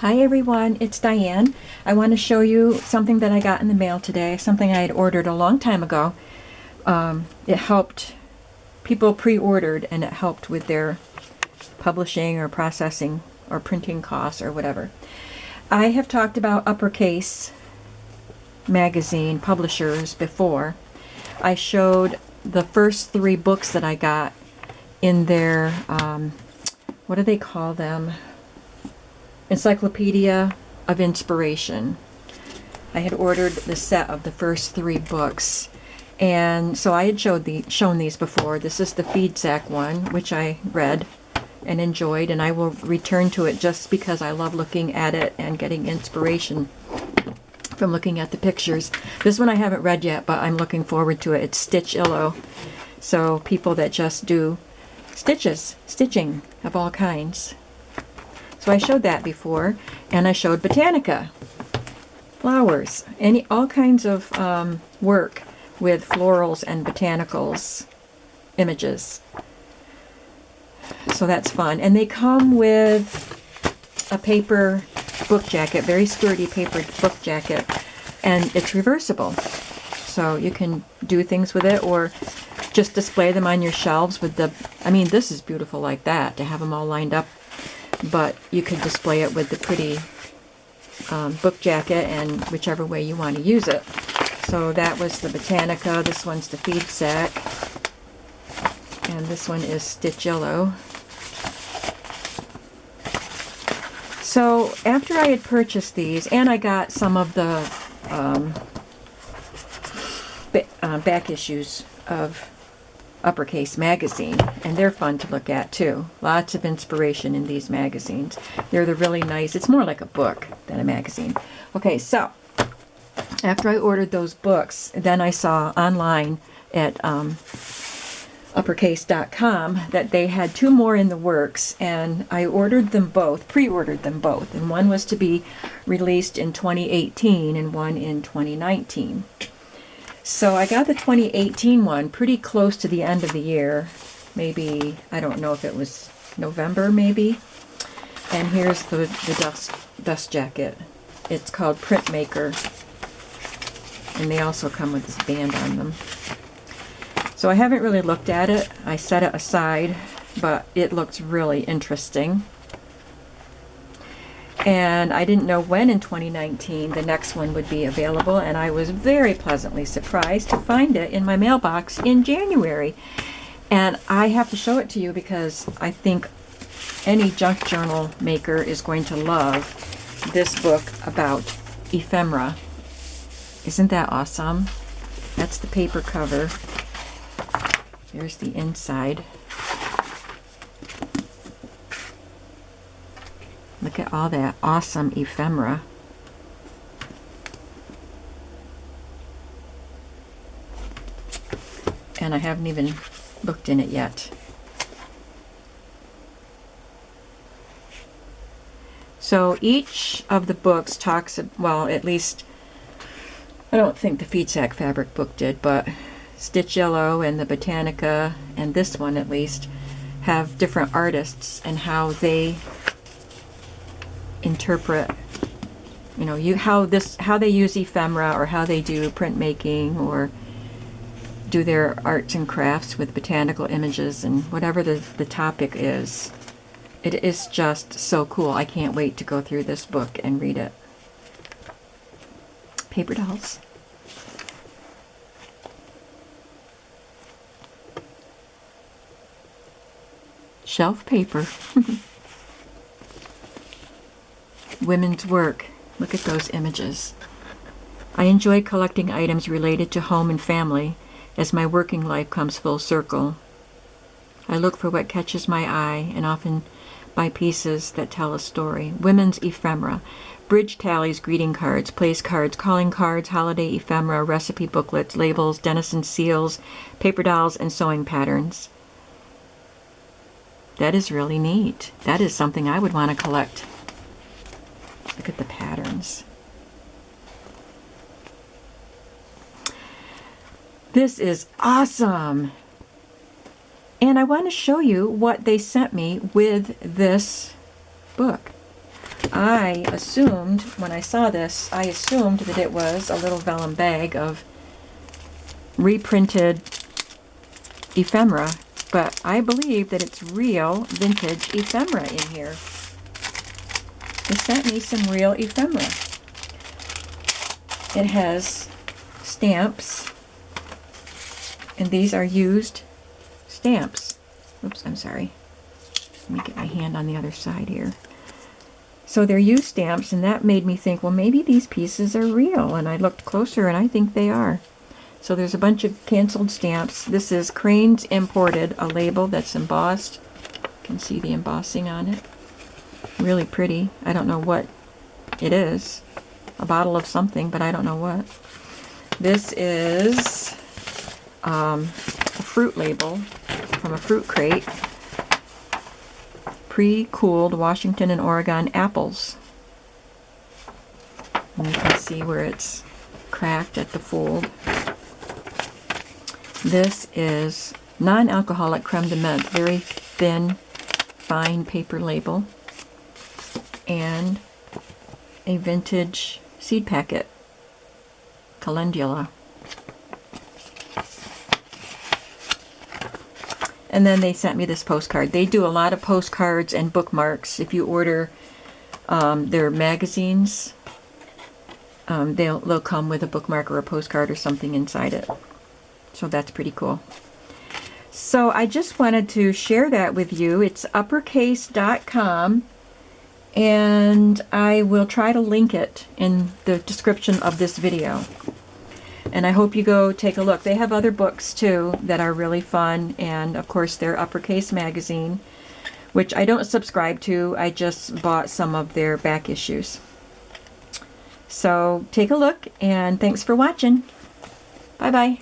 Hi everyone, it's Diane. I want to show you something that I got in the mail today, something I had ordered a long time ago. It helped, people pre-ordered and it helped with their publishing or processing or printing costs or whatever. I have talked about Uppercase magazine publishers before. I showed the first 3 books that I got in their, what do they call them? Encyclopedia of Inspiration. I had ordered the set of the first 3 books, and so I had shown these before. This is the feed sack one, which I read and enjoyed, and I will return to it just because I love looking at it and getting inspiration from looking at the pictures. This one I haven't read yet, but I'm looking forward to it. It's Stitch-illo, so people that just do stitching of all kinds. So I showed that before, and I showed Botanica, flowers, all kinds of work with florals and botanicals images. So that's fun. And they come with a paper book jacket, very sturdy paper book jacket, and it's reversible. So you can do things with it or just display them on your shelves with this is beautiful like that, to have them all lined up. But you could display it with the pretty book jacket and whichever way you want to use it. So that was the Botanica. This one's the feed sack. And this one is Stitch-illo. So after I had purchased these, and I got some of the back issues of Uppercase magazine, and they're fun to look at too. Lots of inspiration in these magazines. They're the really nice, it's more like a book than a magazine. Okay, so after I ordered those books, then I saw online at uppercase.com that they had 2 more in the works, and I ordered them both, pre-ordered them both, and one was to be released in 2018 and one in 2019. So I got the 2018 one pretty close to the end of the year, maybe, I don't know if it was November maybe. And here's the dust jacket. It's called Printmaker, and they also come with this band on them. So I haven't really looked at it. I set it aside, but it looks really interesting. And I didn't know when in 2019 the next one would be available, and I was very pleasantly surprised to find it in my mailbox in January. And I have to show it to you because I think any junk journal maker is going to love this book about ephemera. Isn't that awesome? That's the paper cover. Here's the inside. Look at all that awesome ephemera. And I haven't even looked in it yet. So each of the books talks, well, at least, I don't think the Feed Sack Fabric book did, but Stitch-illo and the Botanica, and this one at least, have different artists and how they interpret, how they use ephemera, or how they do printmaking, or do their arts and crafts with botanical images, and whatever the topic is. It is just so cool. I can't wait to go through this book and read it. Paper dolls. Shelf paper. Women's work. Look at those images. I enjoy collecting items related to home and family as my working life comes full circle. I look for what catches my eye and often buy pieces that tell a story. Women's ephemera. Bridge tallies, greeting cards, place cards, calling cards, holiday ephemera, recipe booklets, labels, denizen seals, paper dolls, and sewing patterns. That is really neat. That is something I would want to collect. Look at the patterns. This is awesome. And I want to show you what they sent me with this book. I assumed, when I saw this, I assumed that it was a little vellum bag of reprinted ephemera, but I believe that it's real vintage ephemera in here. They sent me some real ephemera. It has stamps, and these are used stamps. Oops, I'm sorry. Let me get my hand on the other side here. So they're used stamps, and that made me think, well, maybe these pieces are real. And I looked closer, and I think they are. So there's a bunch of canceled stamps. This is Crane's Imported, a label that's embossed. You can see the embossing on it. Really pretty. I don't know what it is. A bottle of something, but I don't know what. This is a fruit label from a fruit crate. Pre-cooled Washington and Oregon apples. And you can see where it's cracked at the fold. This is non-alcoholic creme de menthe, very thin, fine paper label, and a vintage seed packet, calendula. And then they sent me this postcard. They do a lot of postcards and bookmarks. If you order their magazines, they'll come with a bookmark or a postcard or something inside it. So that's pretty cool. So I just wanted to share that with you. It's uppercase.com, and I will try to link it in the description of this video. And I hope you go take a look. They have other books too that are really fun, and of course their Uppercase magazine, which I don't subscribe to. I just bought some of their back issues. So take a look, and thanks for watching. Bye-bye.